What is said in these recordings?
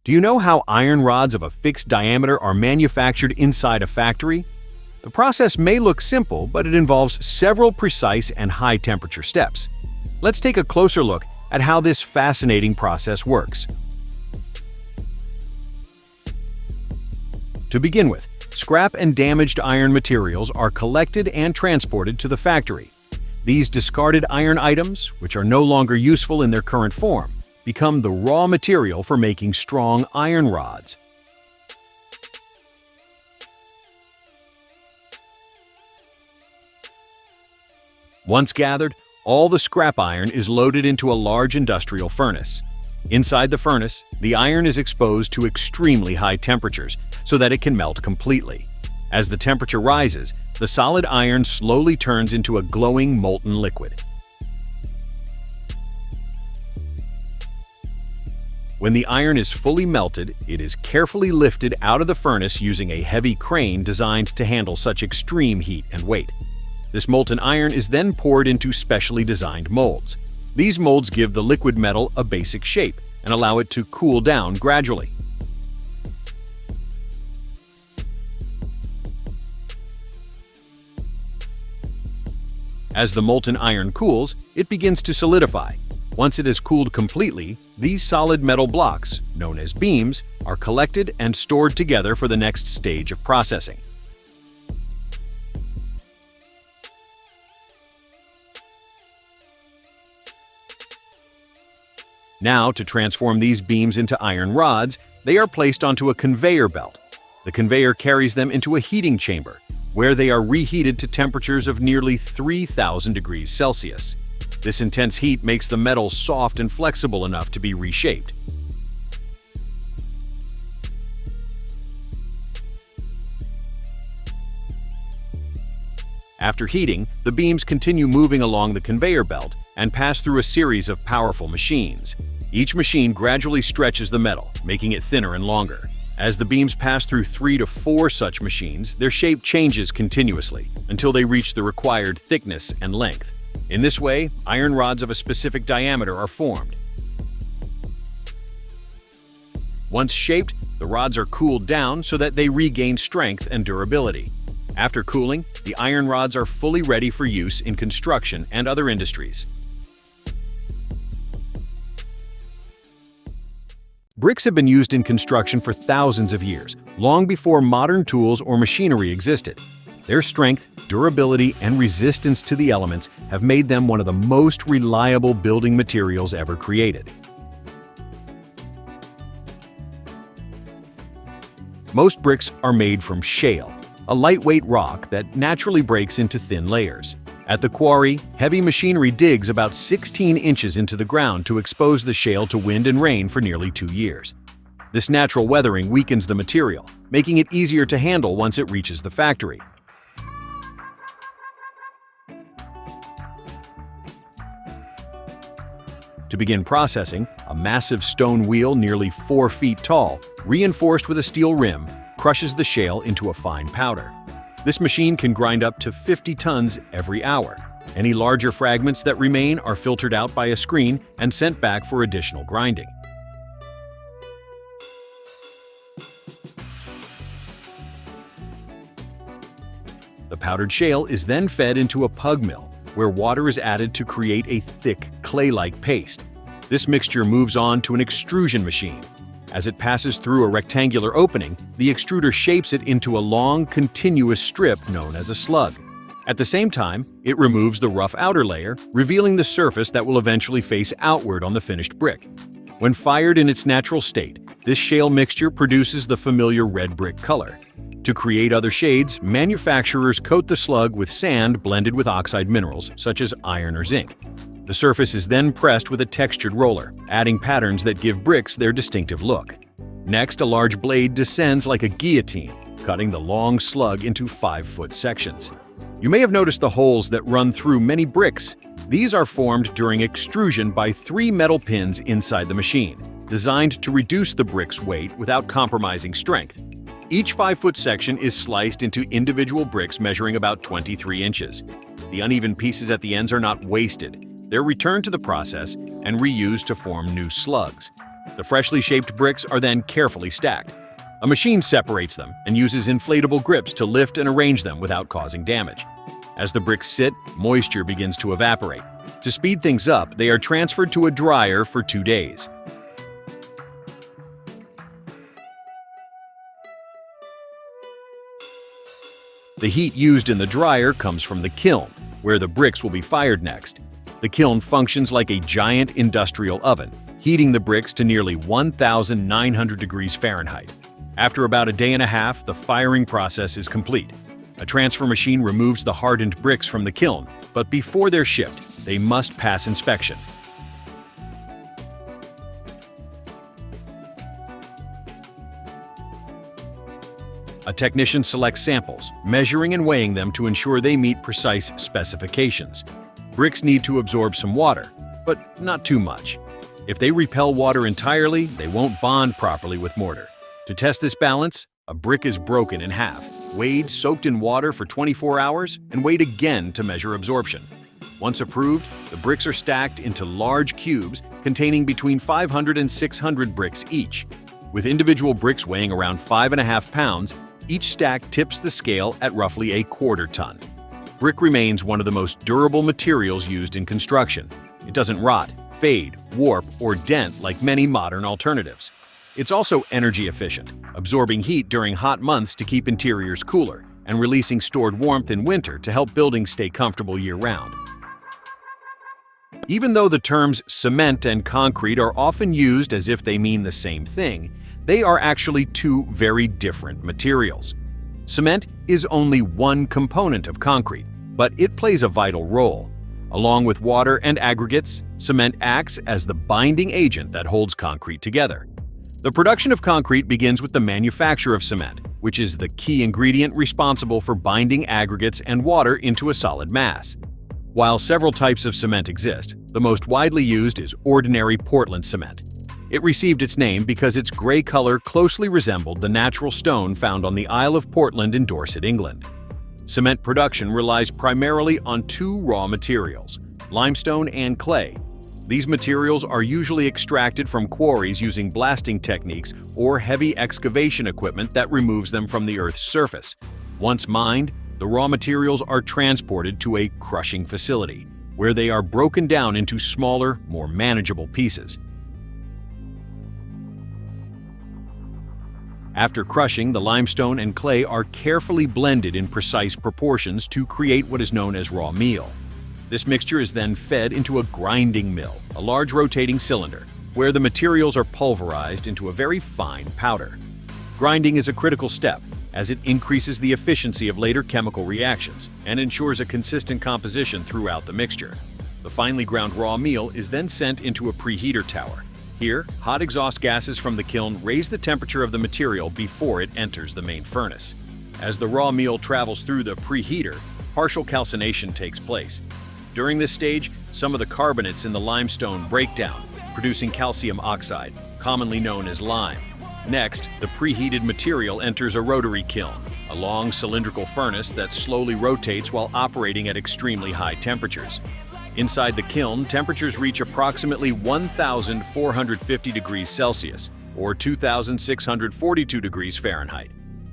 Do you know how iron rods of a fixed diameter are manufactured inside a factory? The process may look simple, but it involves several precise and high-temperature steps. Let's take a closer look at how this fascinating process works. To begin with, scrap and damaged iron materials are collected and transported to the factory. These discarded iron items, which are no longer useful in their current form, become the raw material for making strong iron rods. Once gathered, all the scrap iron is loaded into a large industrial furnace. Inside the furnace, the iron is exposed to extremely high temperatures so that it can melt completely. As the temperature rises, the solid iron slowly turns into a glowing molten liquid. When the iron is fully melted, it is carefully lifted out of the furnace using a heavy crane designed to handle such extreme heat and weight. This molten iron is then poured into specially designed molds. These molds give the liquid metal a basic shape and allow it to cool down gradually. As the molten iron cools, it begins to solidify. Once it has cooled completely, these solid metal blocks, known as beams, are collected and stored together for the next stage of processing. Now, to transform these beams into iron rods, they are placed onto a conveyor belt. The conveyor carries them into a heating chamber, where they are reheated to temperatures of nearly 3,000 degrees Celsius. This intense heat makes the metal soft and flexible enough to be reshaped. After heating, the beams continue moving along the conveyor belt and pass through a series of powerful machines. Each machine gradually stretches the metal, making it thinner and longer. As the beams pass through 3 to 4 such machines, their shape changes continuously until they reach the required thickness and length. In this way, iron rods of a specific diameter are formed. Once shaped, the rods are cooled down so that they regain strength and durability. After cooling, the iron rods are fully ready for use in construction and other industries. Bricks have been used in construction for thousands of years, long before modern tools or machinery existed. Their strength, durability, and resistance to the elements have made them one of the most reliable building materials ever created. Most bricks are made from shale, a lightweight rock that naturally breaks into thin layers. At the quarry, heavy machinery digs about 16 inches into the ground to expose the shale to wind and rain for nearly 2 years. This natural weathering weakens the material, making it easier to handle once it reaches the factory. To begin processing, a massive stone wheel nearly 4 feet tall, reinforced with a steel rim, crushes the shale into a fine powder. This machine can grind up to 50 tons every hour. Any larger fragments that remain are filtered out by a screen and sent back for additional grinding. The powdered shale is then fed into a pug mill, where water is added to create a thick, clay-like paste. This mixture moves on to an extrusion machine. As it passes through a rectangular opening, the extruder shapes it into a long, continuous strip known as a slug. At the same time, it removes the rough outer layer, revealing the surface that will eventually face outward on the finished brick. When fired in its natural state, this shale mixture produces the familiar red brick color. To create other shades, manufacturers coat the slug with sand blended with oxide minerals, such as iron or zinc. The surface is then pressed with a textured roller, adding patterns that give bricks their distinctive look. Next, a large blade descends like a guillotine, cutting the long slug into 5-foot sections. You may have noticed the holes that run through many bricks. These are formed during extrusion by 3 metal pins inside the machine, designed to reduce the brick's weight without compromising strength. Each 5-foot section is sliced into individual bricks measuring about 23 inches. The uneven pieces at the ends are not wasted. They're returned to the process and reused to form new slugs. The freshly shaped bricks are then carefully stacked. A machine separates them and uses inflatable grips to lift and arrange them without causing damage. As the bricks sit, moisture begins to evaporate. To speed things up, they are transferred to a dryer for 2 days. The heat used in the dryer comes from the kiln, where the bricks will be fired next. The kiln functions like a giant industrial oven, heating the bricks to nearly 1,900 degrees Fahrenheit. After about a day and a half, the firing process is complete. A transfer machine removes the hardened bricks from the kiln, but before they're shipped, they must pass inspection. A technician selects samples, measuring and weighing them to ensure they meet precise specifications. Bricks need to absorb some water, but not too much. If they repel water entirely, they won't bond properly with mortar. To test this balance, a brick is broken in half, weighed, soaked in water for 24 hours, and weighed again to measure absorption. Once approved, the bricks are stacked into large cubes containing between 500 and 600 bricks each. With individual bricks weighing around 5.5 pounds, each stack tips the scale at roughly a quarter ton. Brick remains one of the most durable materials used in construction. It doesn't rot, fade, warp, or dent like many modern alternatives. It's also energy efficient, absorbing heat during hot months to keep interiors cooler, and releasing stored warmth in winter to help buildings stay comfortable year-round. Even though the terms cement and concrete are often used as if they mean the same thing, they are actually two very different materials. Cement is only one component of concrete, but it plays a vital role. Along with water and aggregates, cement acts as the binding agent that holds concrete together. The production of concrete begins with the manufacture of cement, which is the key ingredient responsible for binding aggregates and water into a solid mass. While several types of cement exist, the most widely used is ordinary Portland cement. It received its name because its gray color closely resembled the natural stone found on the Isle of Portland in Dorset, England. Cement production relies primarily on two raw materials, limestone and clay. These materials are usually extracted from quarries using blasting techniques or heavy excavation equipment that removes them from the Earth's surface. Once mined, the raw materials are transported to a crushing facility, where they are broken down into smaller, more manageable pieces. After crushing, the limestone and clay are carefully blended in precise proportions to create what is known as raw meal. This mixture is then fed into a grinding mill, a large rotating cylinder, where the materials are pulverized into a very fine powder. Grinding is a critical step, as it increases the efficiency of later chemical reactions and ensures a consistent composition throughout the mixture. The finely ground raw meal is then sent into a preheater tower. Here, hot exhaust gases from the kiln raise the temperature of the material before it enters the main furnace. As the raw meal travels through the preheater, partial calcination takes place. During this stage, some of the carbonates in the limestone break down, producing calcium oxide, commonly known as lime. Next, the preheated material enters a rotary kiln, a long cylindrical furnace that slowly rotates while operating at extremely high temperatures. Inside the kiln, temperatures reach approximately 1,450 degrees Celsius, or 2,642 degrees Fahrenheit.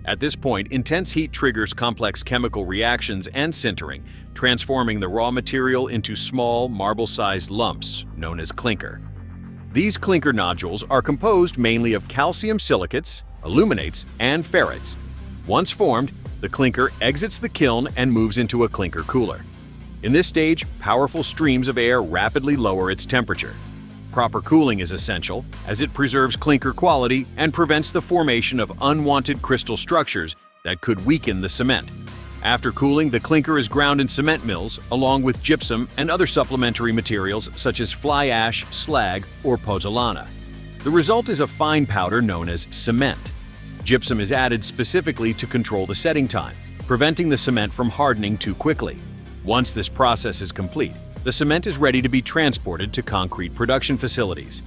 At this point, intense heat triggers complex chemical reactions and sintering, transforming the raw material into small, marble-sized lumps, known as clinker. These clinker nodules are composed mainly of calcium silicates, aluminates, and ferrites. Once formed, the clinker exits the kiln and moves into a clinker cooler. In this stage, powerful streams of air rapidly lower its temperature. Proper cooling is essential, as it preserves clinker quality and prevents the formation of unwanted crystal structures that could weaken the cement. After cooling, the clinker is ground in cement mills, along with gypsum and other supplementary materials such as fly ash, slag, or pozzolana. The result is a fine powder known as cement. Gypsum is added specifically to control the setting time, preventing the cement from hardening too quickly. Once this process is complete, the cement is ready to be transported to concrete production facilities.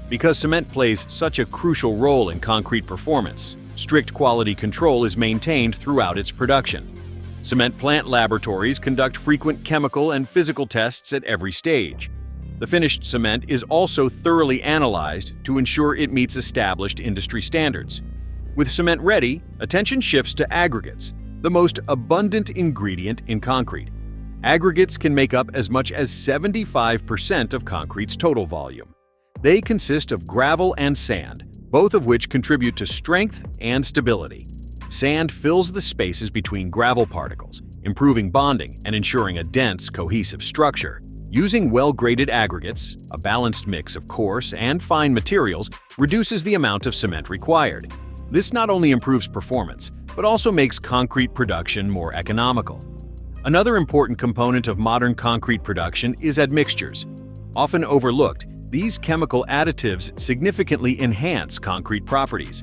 Because cement plays such a crucial role in concrete performance, strict quality control is maintained throughout its production. Cement plant laboratories conduct frequent chemical and physical tests at every stage. The finished cement is also thoroughly analyzed to ensure it meets established industry standards. With cement ready, attention shifts to aggregates, the most abundant ingredient in concrete. Aggregates can make up as much as 75% of concrete's total volume. They consist of gravel and sand, both of which contribute to strength and stability. Sand fills the spaces between gravel particles, improving bonding and ensuring a dense, cohesive structure. Using well-graded aggregates, a balanced mix of coarse and fine materials, reduces the amount of cement required. This not only improves performance, but also makes concrete production more economical. Another important component of modern concrete production is admixtures. Often overlooked, these chemical additives significantly enhance concrete properties.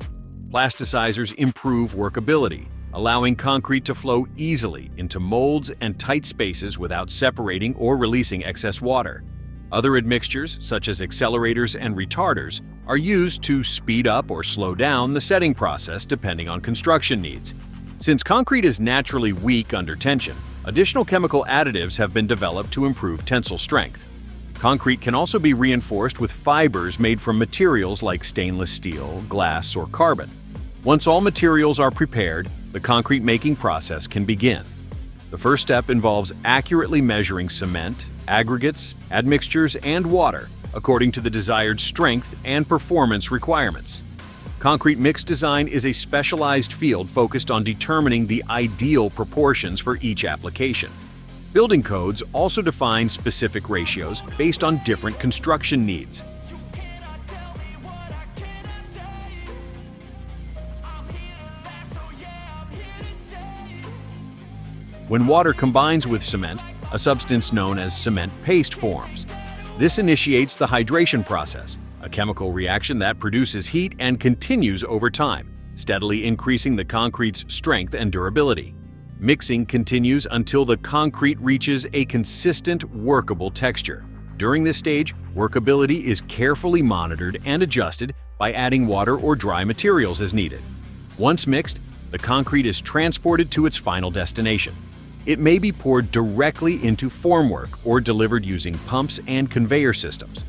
Plasticizers improve workability, allowing concrete to flow easily into molds and tight spaces without separating or releasing excess water. Other admixtures, such as accelerators and retarders, are used to speed up or slow down the setting process depending on construction needs. Since concrete is naturally weak under tension, additional chemical additives have been developed to improve tensile strength. Concrete can also be reinforced with fibers made from materials like stainless steel, glass, or carbon. Once all materials are prepared, the concrete making process can begin. The first step involves accurately measuring cement, aggregates, admixtures, and water according to the desired strength and performance requirements. Concrete mix design is a specialized field focused on determining the ideal proportions for each application. Building codes also define specific ratios based on different construction needs. When water combines with cement, a substance known as cement paste forms. This initiates the hydration process, a chemical reaction that produces heat and continues over time, steadily increasing the concrete's strength and durability. Mixing continues until the concrete reaches a consistent, workable texture. During this stage, workability is carefully monitored and adjusted by adding water or dry materials as needed. Once mixed, the concrete is transported to its final destination. It may be poured directly into formwork or delivered using pumps and conveyor systems.